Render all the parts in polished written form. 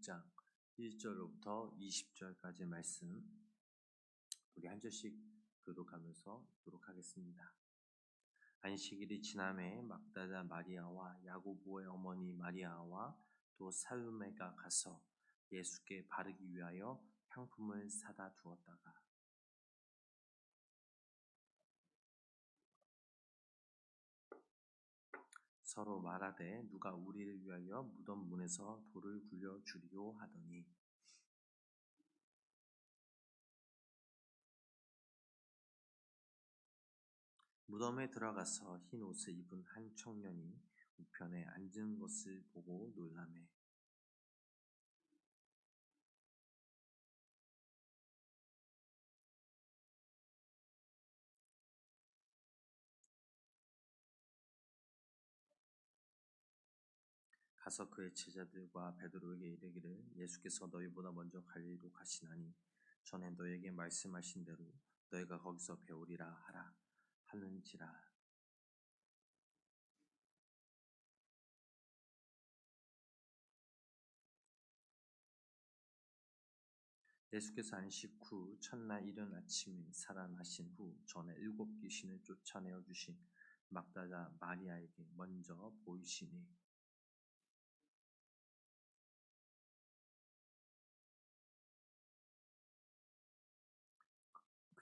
16장 1절로부터 20절까지 말씀 우리 한 절씩 교독하면서 읽도록 하겠습니다. 안식일이 지남에 막달라 마리아와 야고보의 어머니 마리아와 또 살로메가 가서 예수께 바르기 위하여 향품을 사다 두었다가 서로 말하되 누가 우리를 위하여 무덤 문에서 돌을 굴려 주리요 하더니 무덤에 들어가서 흰 옷을 입은 한 청년이 우편에 앉은 것을 보고 놀라매 가서 그의 제자들과 베드로에게 이르기를 예수께서 너희보다 먼저 갈릴리로 가시나니 전에 너희에게 말씀하신 대로 너희가 거기서 배우리라 하라 하는지라. 예수께서 안식 후 첫날 이른 아침에 살아나신 후 전에 7 귀신을 쫓아내어 주신 막달라 마리아에게 먼저 보이시니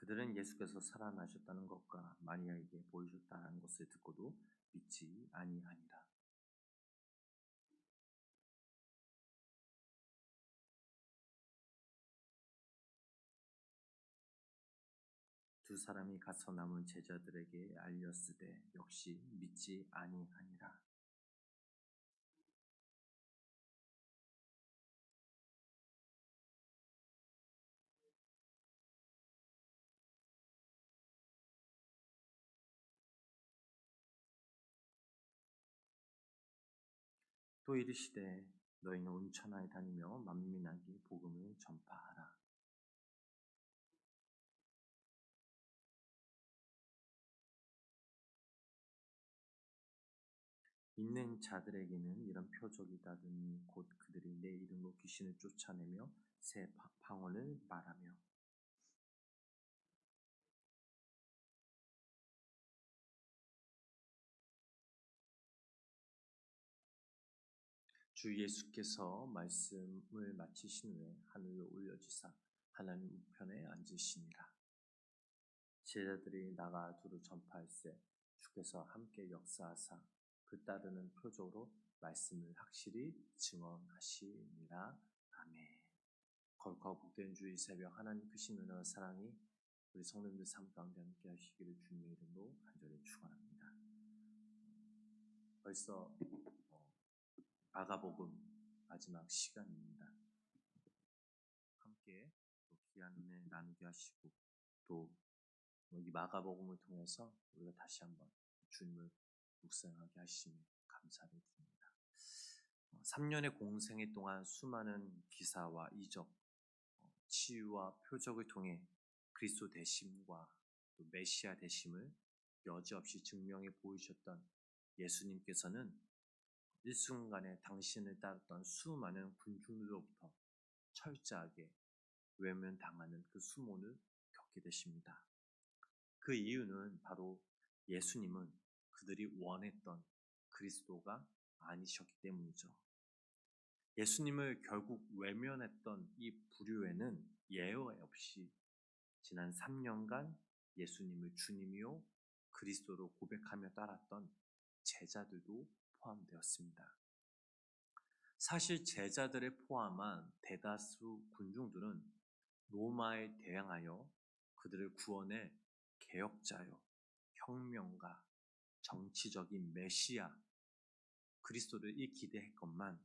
그들은 예수께서 살아나셨다는 것과 마리아에게 보이셨다는 것을 듣고도 믿지 아니하니라. 두 사람이 가서 남은 제자들에게 알렸으되 역시 믿지 아니하니라. 또 이르시되 너희는 온 천하에 다니며 만민에게 복음을 전파하라. 있는 자들에게는 이런 표적이 있다더니 곧 그들이 내 이름으로 귀신을 쫓아내며 새 방언을 말하며 주 예수께서 말씀을 마치신 후에 하늘로 올려지사 하나님 우편에 앉으시니라. 제자들이 나가 두루 전파할세 주께서 함께 역사하사 그 따르는 표적으로 말씀을 확실히 증언하시니라. 아멘. 거룩하고 복된 주의 새벽 하나님 크신 은혜와 사랑이 우리 성도님들 삶 가운데 함께 하시기를 주님의 이름으로 간절히 축원합니다. 벌써 마가복음 마지막 시간입니다. 함께 또 귀한 은혜 나누게 하시고 또 이 마가복음을 통해서 우리가 다시 한번 주님을 묵상하게 하시며 감사를 드립니다. 3년의 공생애 동안 수많은 기사와 이적, 치유와 표적을 통해 그리스도 되심과 또 메시아 되심을 여지없이 증명해 보이셨던 예수님께서는 일순간에 당신을 따랐던 수많은 군중들로부터 철저하게 외면당하는 그 수모를 겪게 되십니다. 그 이유는 바로 예수님은 그들이 원했던 그리스도가 아니셨기 때문이죠. 예수님을 결국 외면했던 이 부류에는 예외 없이 지난 3년간 예수님을 주님이요 그리스도로 고백하며 따랐던 제자들도 포함되었습니다. 사실 제자들을 포함한 대다수 군중들은 로마에 대항하여 그들을 구원해 개혁자요, 혁명가, 정치적인 메시아, 그리스도를 기대했건만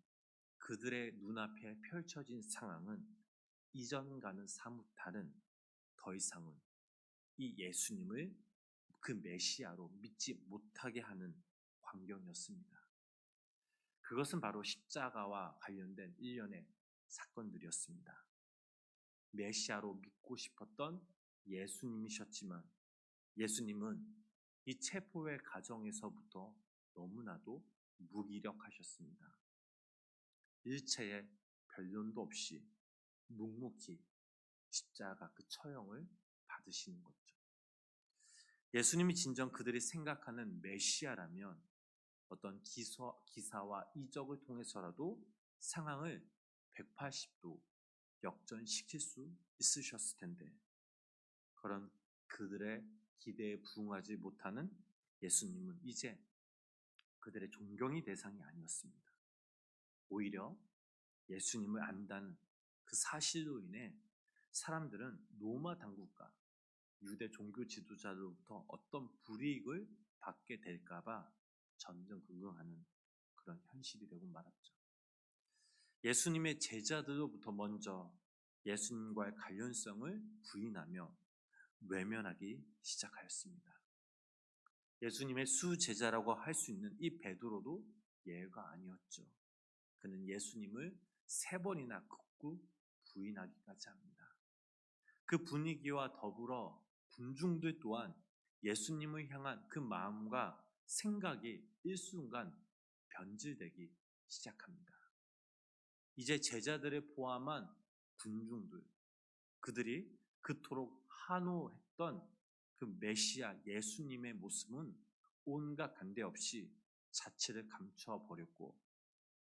그들의 눈앞에 펼쳐진 상황은 이전과는 사뭇 다른 더 이상은 이 예수님을 그 메시아로 믿지 못하게 하는 광경이었습니다. 그것은 바로 십자가와 관련된 일련의 사건들이었습니다. 메시아로 믿고 싶었던 예수님이셨지만 예수님은 이 체포의 과정에서부터 너무나도 무기력하셨습니다. 일체의 변론도 없이 묵묵히 십자가 그 처형을 받으시는 거죠. 예수님이 진정 그들이 생각하는 메시아라면 어떤 기사와 이적을 통해서라도 상황을 180도 역전시킬 수 있으셨을 텐데, 그런 그들의 기대에 부응하지 못하는 예수님은 이제 그들의 존경의 대상이 아니었습니다. 오히려 예수님을 안다는 그 사실로 인해 사람들은 로마 당국과 유대 종교 지도자로부터 어떤 불이익을 받게 될까봐 전전긍긍하는 그런 현실이 되고 말았죠. 예수님의 제자들로부터 먼저 예수님과의 관련성을 부인하며 외면하기 시작하였습니다. 예수님의 수제자라고 할 수 있는 이 베드로도 예외가 아니었죠. 그는 예수님을 3번이나 극구 부인하기까지 합니다. 그 분위기와 더불어 군중들 또한 예수님을 향한 그 마음과 생각이 일순간 변질되기 시작합니다. 이제 제자들을 포함한 군중들, 그들이 그토록 한호했던 그 메시아 예수님의 모습은 온갖 간대 없이 자취를 감춰버렸고,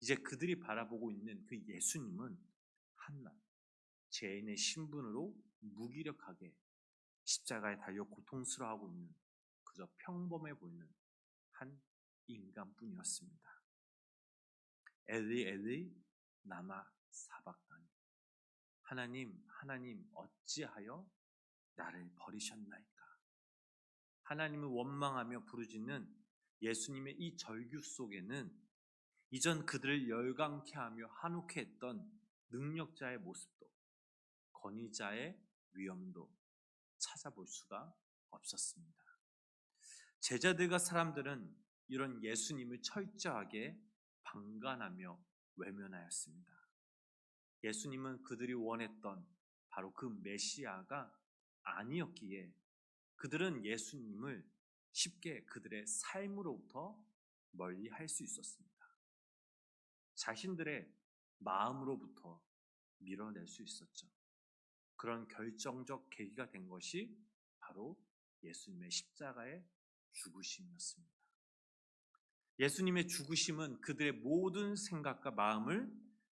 이제 그들이 바라보고 있는 그 예수님은 한낱 죄인의 신분으로 무기력하게 십자가에 달려 고통스러워하고 있는 그저 평범해 보이는 한 인간뿐이었습니다. 엘리 엘리 라마 사박다니, 하나님 하나님 어찌하여 나를 버리셨나이까. 하나님을 원망하며 부르짖는 예수님의 이 절규 속에는 이전 그들을 열광케 하며 한혹해 했던 능력자의 모습도 권위자의 위엄도 찾아볼 수가 없었습니다. 제자들과 사람들은 이런 예수님을 철저하게 방관하며 외면하였습니다. 예수님은 그들이 원했던 바로 그 메시아가 아니었기에 그들은 예수님을 쉽게 그들의 삶으로부터 멀리할 수 있었습니다. 자신들의 마음으로부터 밀어낼 수 있었죠. 그런 결정적 계기가 된 것이 바로 예수님의 십자가의 죽으심이었습니다. 예수님의 죽으심은 그들의 모든 생각과 마음을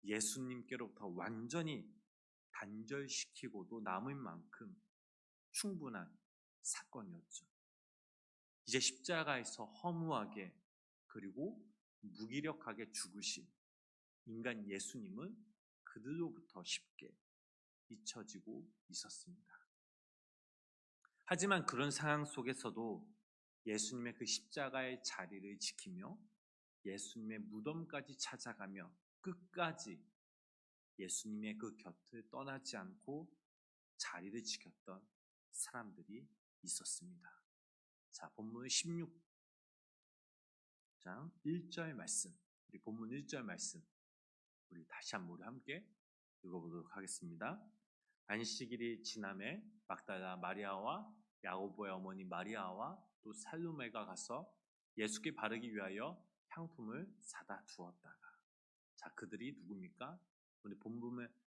예수님께로부터 완전히 단절시키고도 남을 만큼 충분한 사건이었죠. 이제 십자가에서 허무하게 그리고 무기력하게 죽으신 인간 예수님은 그들로부터 쉽게 잊혀지고 있었습니다. 하지만 그런 상황 속에서도 예수님의 그 십자가의 자리를 지키며 예수님의 무덤까지 찾아가며 끝까지 예수님의 그 곁을 떠나지 않고 자리를 지켰던 사람들이 있었습니다. 자, 본문 16장 1절 말씀, 우리 본문 1절 말씀 우리 다시 한번 우리 함께 읽어보도록 하겠습니다. 안식일이 지남에 막달라 마리아와 야고보의 어머니 마리아와 또 살로메가 가서 예수께 바르기 위하여 향품을 사다 두었다가, 자, 그들이 누굽니까? 오늘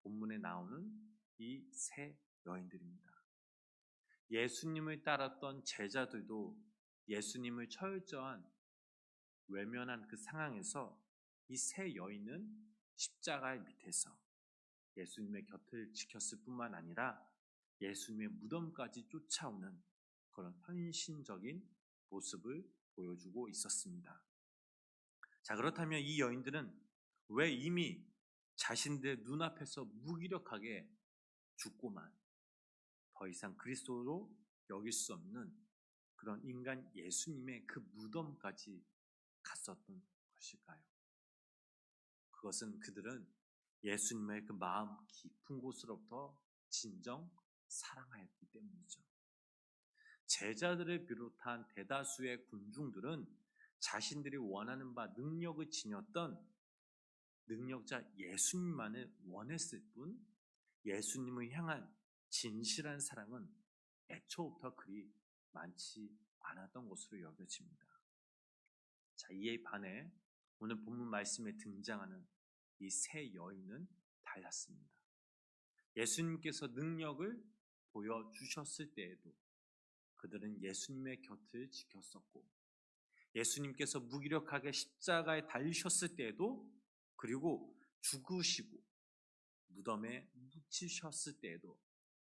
본문에 나오는 이 세 여인들입니다. 예수님을 따랐던 제자들도 예수님을 철저한 외면한 그 상황에서 이 세 여인은 십자가의 밑에서 예수님의 곁을 지켰을 뿐만 아니라 예수님의 무덤까지 쫓아오는 그런 헌신적인 모습을 보여주고 있었습니다. 자, 그렇다면 이 여인들은 왜 이미 자신들 눈앞에서 무기력하게 죽고만 더 이상 그리스도로 여길 수 없는 그런 인간 예수님의 그 무덤까지 갔었던 것일까요? 그것은 그들은 예수님의 그 마음 깊은 곳으로부터 진정 사랑하였기 때문이죠. 제자들을 비롯한 대다수의 군중들은 자신들이 원하는 바 능력을 지녔던 능력자 예수님만을 원했을 뿐 예수님을 향한 진실한 사랑은 애초부터 그리 많지 않았던 것으로 여겨집니다. 자, 이에 반해 오늘 본문 말씀에 등장하는 이 세 여인은 달랐습니다. 예수님께서 능력을 보여주셨을 때에도 그들은 예수님의 곁을 지켰었고, 예수님께서 무기력하게 십자가에 달리셨을 때에도, 그리고 죽으시고 무덤에 묻히셨을 때에도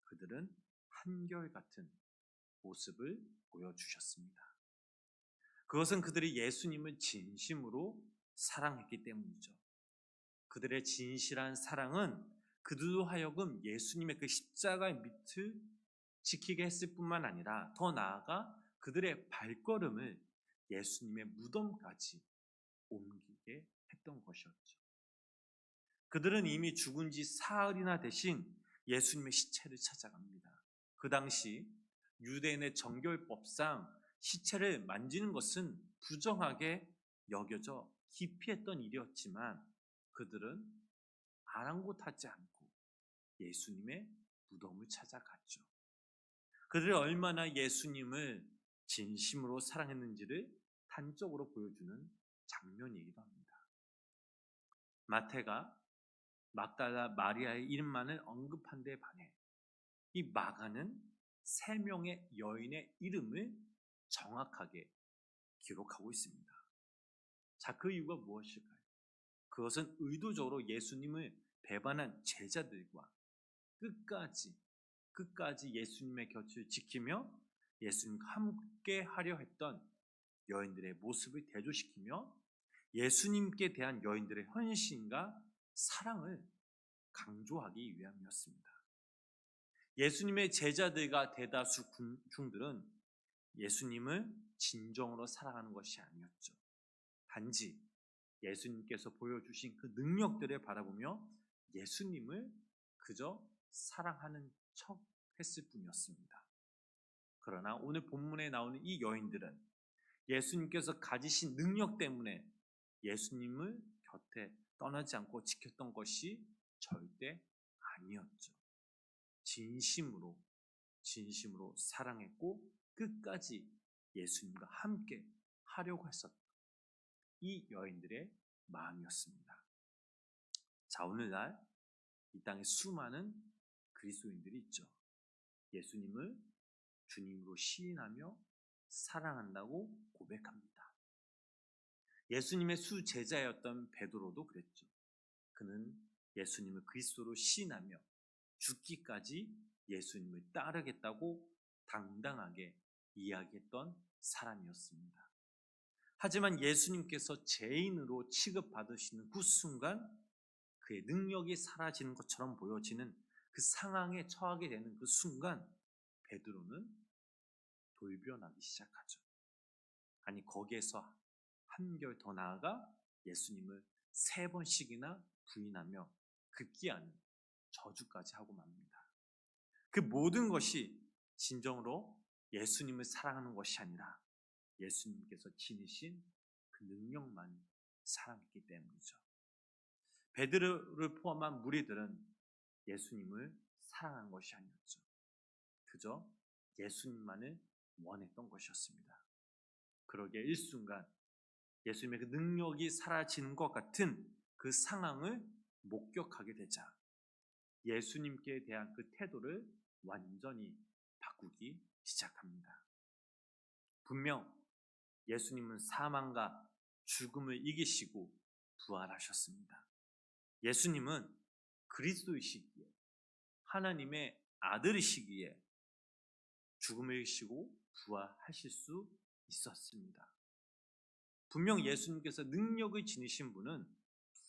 그들은 한결같은 모습을 보여주셨습니다. 그것은 그들이 예수님을 진심으로 사랑했기 때문이죠. 그들의 진실한 사랑은 그들로 하여금 예수님의 그 십자가의 밑을 지키게 했을 뿐만 아니라 더 나아가 그들의 발걸음을 예수님의 무덤까지 옮기게 했던 것이었죠. 그들은 이미 죽은 지 사흘이나 되신 예수님의 시체를 찾아갑니다. 그 당시 유대인의 정결법상 시체를 만지는 것은 부정하게 여겨져 기피했던 일이었지만 그들은 아랑곳하지 않고 예수님의 무덤을 찾아갔죠. 그들이 얼마나 예수님을 진심으로 사랑했는지를 단적으로 보여주는 장면이기도 합니다. 마태가 막달라 마리아의 이름만을 언급한 데 반해 이 마가는 3명의 여인의 이름을 정확하게 기록하고 있습니다. 자, 그 이유가 무엇일까요? 그것은 의도적으로 예수님을 배반한 제자들과 끝까지 예수님의 곁을 지키며 예수님과 함께 하려 했던 여인들의 모습을 대조시키며 예수님께 대한 여인들의 헌신과 사랑을 강조하기 위함이었습니다. 예수님의 제자들과 대다수 군중들은 예수님을 진정으로 사랑하는 것이 아니었죠. 단지 예수님께서 보여주신 그 능력들을 바라보며 예수님을 그저 사랑하는 척 했을 뿐이었습니다. 그러나 오늘 본문에 나오는 이 여인들은 예수님께서 가지신 능력 때문에 예수님을 곁에 떠나지 않고 지켰던 것이 절대 아니었죠. 진심으로 사랑했고 끝까지 예수님과 함께 하려고 했었던 이 여인들의 마음이었습니다. 자, 오늘날 이 땅에 수많은 그리스도인들이 있죠. 예수님을 주님으로 시인하며 사랑한다고 고백합니다. 예수님의 수제자였던 베드로도 그랬죠. 그는 예수님을 그리스도로 시인하며 죽기까지 예수님을 따르겠다고 당당하게 이야기했던 사람이었습니다. 하지만 예수님께서 죄인으로 취급받으시는 그 순간 그의 능력이 사라지는 것처럼 보여지는 그 상황에 처하게 되는 그 순간 베드로는 돌변하기 시작하죠. 아니, 거기에서 한결 더 나아가 예수님을 3번씩이나 부인하며 급기야는 저주까지 하고 맙니다. 그 모든 것이 진정으로 예수님을 사랑하는 것이 아니라 예수님께서 지니신 그 능력만 사랑했기 때문이죠. 베드로를 포함한 무리들은 예수님을 사랑한 것이 아니었죠. 그저 예수님만을 원했던 것이었습니다. 그러게 일순간 예수님의 그 능력이 사라지는 것 같은 그 상황을 목격하게 되자 예수님께 대한 그 태도를 완전히 바꾸기 시작합니다. 분명 예수님은 사망과 죽음을 이기시고 부활하셨습니다. 예수님은 그리스도이시기에 하나님의 아들이시기에 죽음을 이기시고 부활하실 수 있었습니다. 분명 예수님께서 능력을 지니신 분은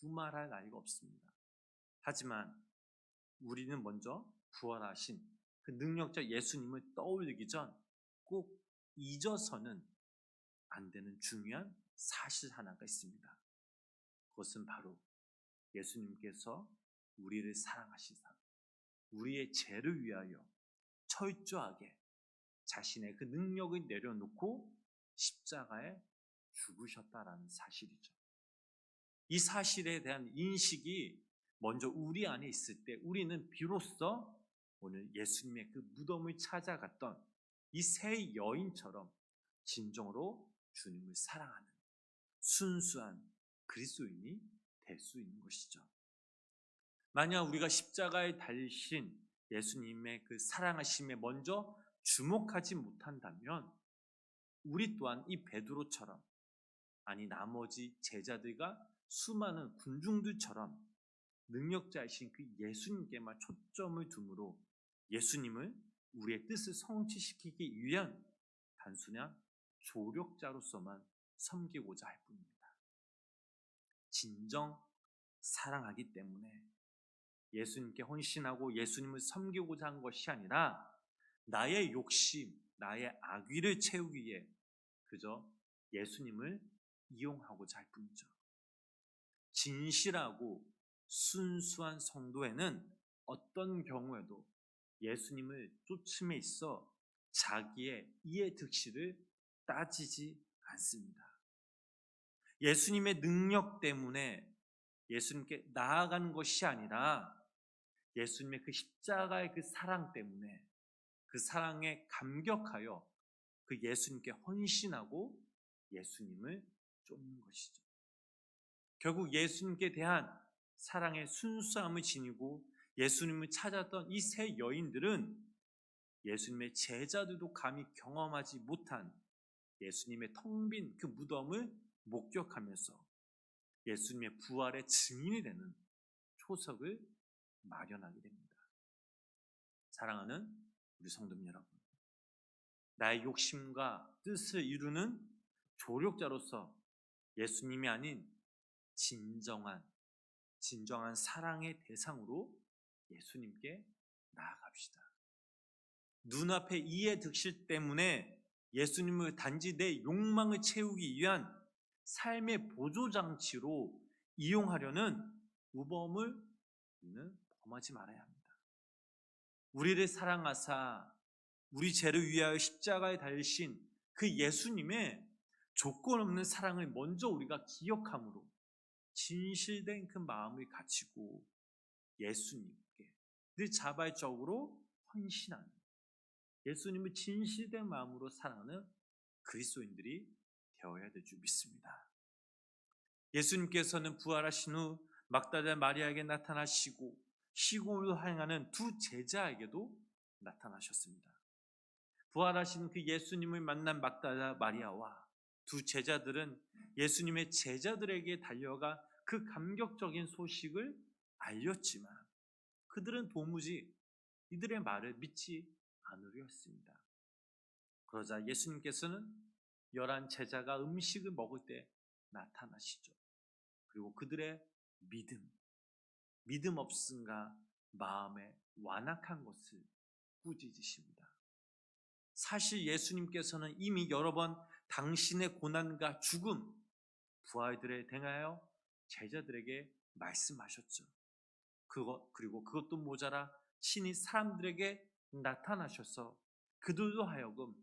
두말할 나위가 없습니다. 하지만 우리는 먼저 부활하신 그 능력자 예수님을 떠올리기 전 꼭 잊어서는 안 되는 중요한 사실 하나가 있습니다. 그것은 바로 예수님께서 우리를 사랑하시사 우리의 죄를 위하여 철저하게 자신의 그 능력을 내려놓고 십자가에 죽으셨다라는 사실이죠. 이 사실에 대한 인식이 먼저 우리 안에 있을 때 우리는 비로소 오늘 예수님의 그 무덤을 찾아갔던 이 세 여인처럼 진정으로 주님을 사랑하는 순수한 그리스도인이 될 수 있는 것이죠. 만약 우리가 십자가에 달리신 예수님의 그 사랑하심에 먼저 주목하지 못한다면 우리 또한 이 베드로처럼, 아니 나머지 제자들과 수많은 군중들처럼 능력자이신 그 예수님께만 초점을 둠으로 예수님을 우리의 뜻을 성취시키기 위한 단순한 조력자로서만 섬기고자 할 뿐입니다. 진정 사랑하기 때문에 예수님께 헌신하고 예수님을 섬기고자 한 것이 아니라 나의 욕심, 나의 악의를 채우기 위해 그저 예수님을 이용하고자 할 뿐이죠. 진실하고 순수한 성도에는 어떤 경우에도 예수님을 쫓음에 있어 자기의 이해 득실을 따지지 않습니다. 예수님의 능력 때문에 예수님께 나아가는 것이 아니라 예수님의 그 십자가의 그 사랑 때문에 그 사랑에 감격하여 그 예수님께 헌신하고 예수님을 쫓는 것이죠. 결국 예수님께 대한 사랑의 순수함을 지니고 예수님을 찾았던 이 세 여인들은 예수님의 제자들도 감히 경험하지 못한 예수님의 텅 빈 그 무덤을 목격하면서 예수님의 부활의 증인이 되는 초석을 마련하게 됩니다. 사랑하는 우리 성도 여러분, 나의 욕심과 뜻을 이루는 조력자로서 예수님이 아닌 진정한 사랑의 대상으로 예수님께 나아갑시다. 눈앞의 이해 득실 때문에 예수님을 단지 내 욕망을 채우기 위한 삶의 보조장치로 이용하려는 우범을 우리는 범하지 말아야 합니다. 우리를 사랑하사 우리 죄를 위하여 십자가에 달리신 그 예수님의 조건 없는 사랑을 먼저 우리가 기억함으로 진실된 그 마음을 갖추고 예수님께 늘 자발적으로 헌신하는, 예수님을 진실된 마음으로 사랑하는 그리스도인들이 되어야 될 줄 믿습니다. 예수님께서는 부활하신 후 막달라 마리아에게 나타나시고 시골로 향하는 두 제자에게도 나타나셨습니다. 부활하신 그 예수님을 만난 막달라 마리아와 두 제자들은 예수님의 제자들에게 달려가 그 감격적인 소식을 알렸지만 그들은 도무지 이들의 말을 믿지 않으려 했습니다. 그러자 예수님께서는 11 제자가 음식을 먹을 때 나타나시죠. 그리고 그들의 믿음 없음과 마음에 완악한 것을 꾸짖으십니다. 사실 예수님께서는 이미 여러 번 당신의 고난과 죽음, 부활들에 대하여 제자들에게 말씀하셨죠. 그리고 그것도 모자라 신이 사람들에게 나타나셔서 그들로 하여금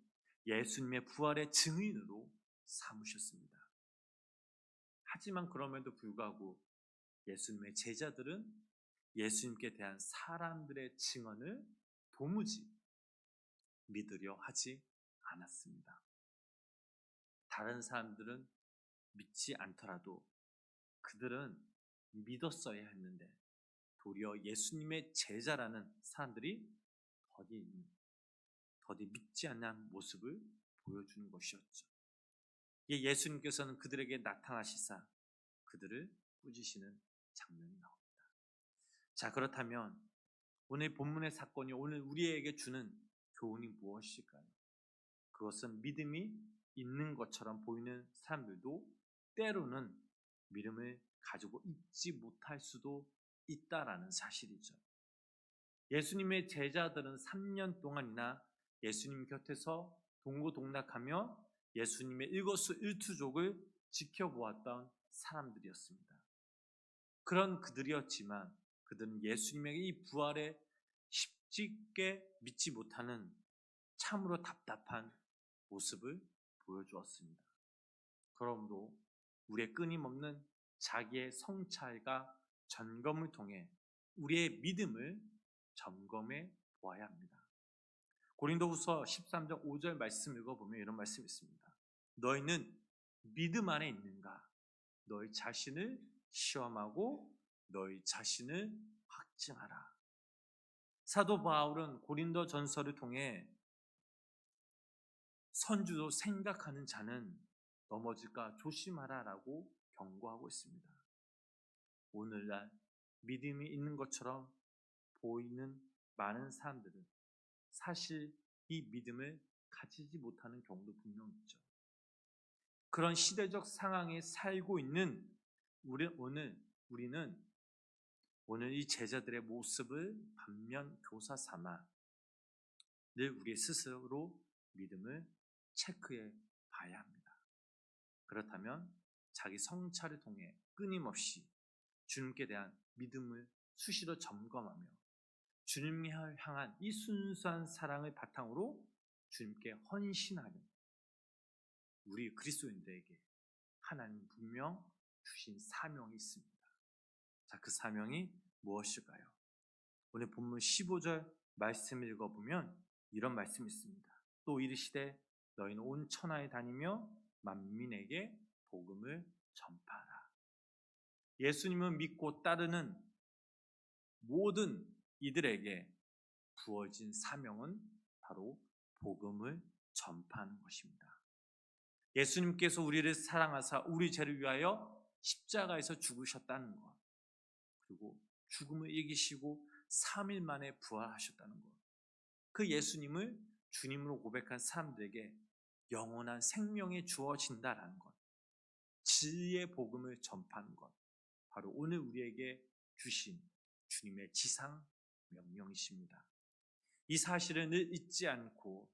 예수님의 부활의 증인으로 삼으셨습니다. 하지만 그럼에도 불구하고 예수님의 제자들은 예수님께 대한 사람들의 증언을 도무지 믿으려 하지 않았습니다. 다른 사람들은 믿지 않더라도 그들은 믿었어야 했는데 도리어 예수님의 제자라는 사람들이 더디 믿지 않는 모습을 보여주는 것이었죠. 예수님께서는 그들에게 나타나시사 그들을 꾸짖으시는 장면이 나옵니다. 자, 그렇다면 오늘 본문의 사건이 오늘 우리에게 주는 교훈이 무엇일까요? 그것은 믿음이 있는 것처럼 보이는 사람들도 때로는 믿음을 가지고 있지 못할 수도 있다라는 사실이죠. 예수님의 제자들은 3년 동안이나 예수님 곁에서 동고동락하며 예수님의 일거수일투족을 지켜보았던 사람들이었습니다. 그런 그들이었지만 그들은 예수님의 이 부활에 쉽게 믿지 못하는 참으로 답답한 모습을 보여주었습니다. 그러므로 우리의 끊임없는 자기의 성찰과 점검을 통해 우리의 믿음을 점검해 보아야 합니다. 고린도후서 13장 5절 말씀 읽어보면 이런 말씀이 있습니다. 너희는 믿음 안에 있는가? 너희 자신을 시험하고 너희 자신을 확증하라. 사도 바울은 고린도 전서를 통해 선주도 생각하는 자는 넘어질까 조심하라라고 경고하고 있습니다. 오늘날 믿음이 있는 것처럼 보이는 많은 사람들은 사실 이 믿음을 가지지 못하는 경우도 분명 있죠. 그런 시대적 상황에 살고 있는 우리는 오늘 이 제자들의 모습을 반면 교사 삼아 늘 우리 스스로 믿음을 체크해 봐야 합니다. 그렇다면 자기 성찰을 통해 끊임없이 주님께 대한 믿음을 수시로 점검하며 주님을 향한 이 순수한 사랑을 바탕으로 주님께 헌신하는 우리 그리스도인들에게 하나님 분명 주신 사명이 있습니다. 자, 그 사명이 무엇일까요? 오늘 본문 15절 말씀을 읽어보면 이런 말씀이 있습니다. 또 이르시되 너희는 온 천하에 다니며 만민에게 복음을 전파하라. 예수님을 믿고 따르는 모든 이들에게 부어진 사명은 바로 복음을 전파하는 것입니다. 예수님께서 우리를 사랑하사 우리 죄를 위하여 십자가에서 죽으셨다는 것, 그리고 죽음을 이기시고 3일 만에 부활하셨다는 것, 그 예수님을 주님으로 고백한 사람들에게 영원한 생명이 주어진다라는 것, 진리의 복음을 전파하는 것, 바로 오늘 우리에게 주신 주님의 지상 명령이십니다. 이 사실을 늘 잊지 않고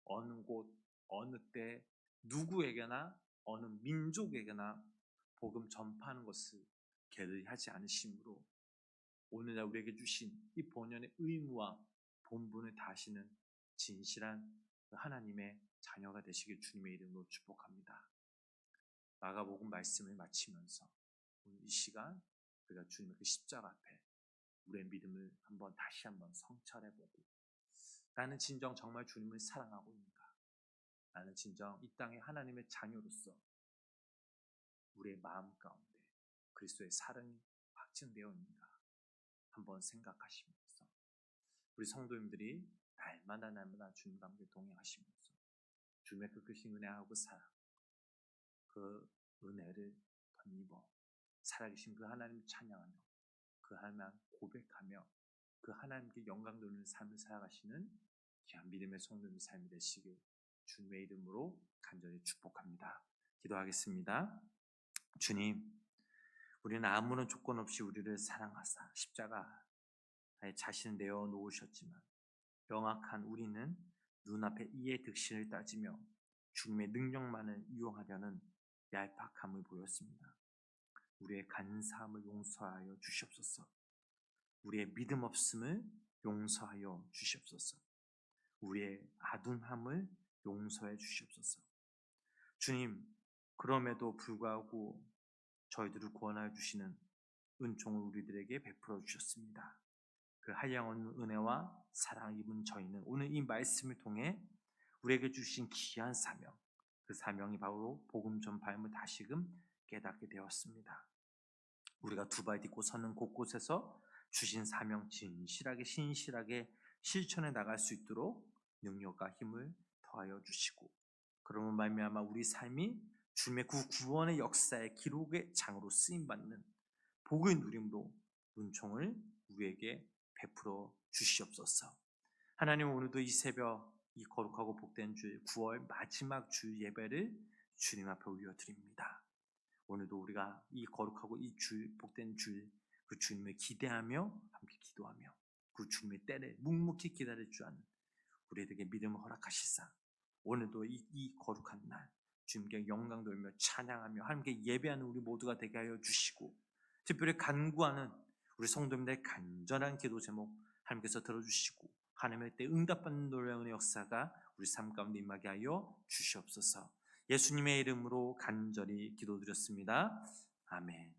어느 곳, 어느 때, 누구에게나 어느 민족에게나 복음 전파하는 것을 게을리하지 않으심으로 오늘날 우리에게 주신 이 본연의 의무와 본분을 다하시는 진실한 하나님의 자녀가 되시길 주님의 이름으로 축복합니다. 마가복음 말씀을 마치면서 오늘 이 시간 우리가 주님의 그 십자가 앞에 우리의 믿음을 다시 한번 성찰해보고, 나는 진정 정말 주님을 사랑하고 있는가? 나는 진정 이 땅의 하나님의 자녀로서 우리의 마음 가운데 그리스도의 사랑이 확증되어 있는가? 한번 생각하시면서 우리 성도님들이 날마다 주님과 함께 동행하시면서 주님의 그 크신 은혜하고 사랑, 그 은혜를 덧입어 살아계신 그 하나님 찬양하며 그 하나님 고백하며 그 하나님께 영광 돌리는 삶을 살아가시는 귀한 믿음의 성도님의 삶이 되시길 주님의 이름으로 간절히 축복합니다. 기도하겠습니다. 주님, 우리는 아무런 조건 없이 우리를 사랑하사 십자가에 자신을 내어 놓으셨지만 명확한 우리는 눈앞에 이의 득실을 따지며 주님의 능력만을 이용하려는 얄팍함을 보였습니다. 우리의 간사함을 용서하여 주시옵소서. 우리의 믿음 없음을 용서하여 주시옵소서. 우리의 아둔함을 용서해 주시옵소서. 주님, 그럼에도 불구하고 저희들을 구원하여 주시는 은총을 우리들에게 베풀어 주셨습니다. 그 한량한 은혜와 사랑 입은 저희는 오늘 이 말씀을 통해 우리에게 주신 귀한 사명, 그 사명이 바로 복음 전파임을 다시금 깨닫게 되었습니다. 우리가 두 발 딛고 서는 곳곳에서 주신 사명 진실하게 신실하게 실천해 나갈 수 있도록 능력과 힘을 더하여 주시고, 그러면 말미암아 우리 삶이 주님의 구원의 역사의 기록의 장으로 쓰임받는 복의 누림으로 은총을 우리에게 베풀어 주시옵소서. 하나님, 오늘도 이 새벽 이 거룩하고 복된 주일 9월 마지막 주일 예배를 주님 앞에 올려드립니다. 오늘도 우리가 이 거룩하고 이 주일 복된 주일 그 주님을 기대하며 함께 기도하며 그 주님의 때를 묵묵히 기다릴 줄 아는 우리에게 믿음을 허락하시사 오늘도 이 거룩한 날 주님께 영광 돌며 찬양하며 함께 예배하는 우리 모두가 되게 하여 주시고, 특별히 간구하는 우리 성도님들의 간절한 기도 제목 하나님께서 들어주시고 하나님의 때 응답받는 놀라운 역사가 우리 삶 가운데 임하게 하여 주시옵소서. 예수님의 이름으로 간절히 기도드렸습니다. 아멘.